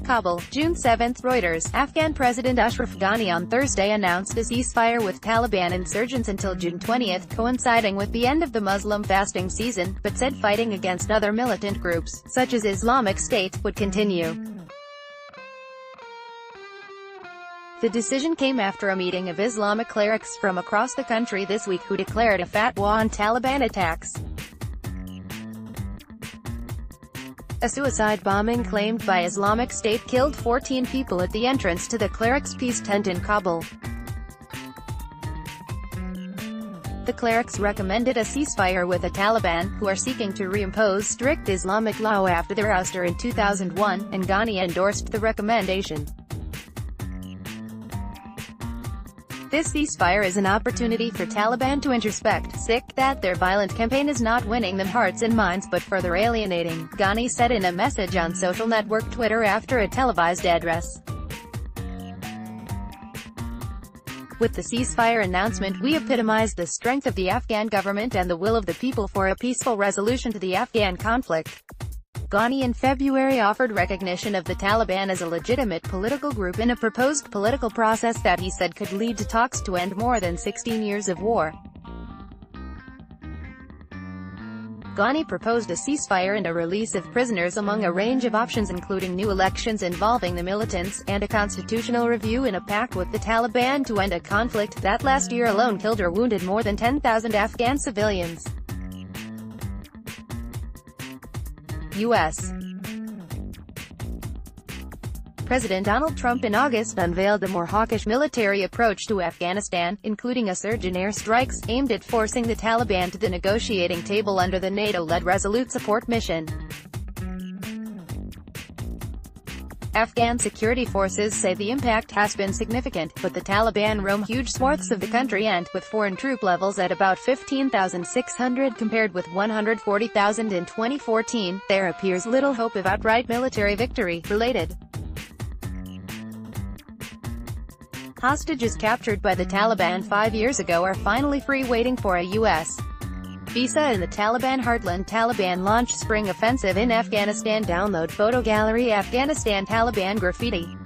Kabul, June 7. Reuters. Afghan President Ashraf Ghani on Thursday announced a ceasefire with Taliban insurgents until June 20, coinciding with the end of the Muslim fasting season, but said fighting against other militant groups, such as Islamic State, would continue. The decision came after a meeting of Islamic clerics from across the country this week who declared a fatwa on Taliban attacks. A suicide bombing claimed by Islamic State killed 14 people at the entrance to the clerics' peace tent in Kabul. The clerics recommended a ceasefire with the Taliban, who are seeking to reimpose strict Islamic law after their ouster in 2001, and Ghani endorsed the recommendation. This ceasefire is an opportunity for Taliban to introspect, that their violent campaign is not winning them hearts and minds but further alienating, Ghani said in a message on social network Twitter after a televised address. With the ceasefire announcement we epitomize the strength of the Afghan government and the will of the people for a peaceful resolution to the Afghan conflict. Ghani in February offered recognition of the Taliban as a legitimate political group in a proposed political process that he said could lead to talks to end more than 16 years of war. Ghani proposed a ceasefire and a release of prisoners among a range of options including new elections involving the militants, and a constitutional review in a pact with the Taliban to end a conflict that last year alone killed or wounded more than 10,000 Afghan civilians. U.S. President Donald Trump in August unveiled a more hawkish military approach to Afghanistan, including a surge in airstrikes, aimed at forcing the Taliban to the negotiating table under the NATO-led Resolute Support Mission. Afghan security forces say the impact has been significant, but the Taliban roam huge swaths of the country and, with foreign troop levels at about 15,600 compared with 140,000 in 2014, there appears little hope of outright military victory. Related. Hostages captured by the Taliban 5 years ago are finally free waiting for a U.S. visa in the Taliban heartland. Taliban launched spring offensive in Afghanistan. Download photo gallery. Afghanistan Taliban graffiti.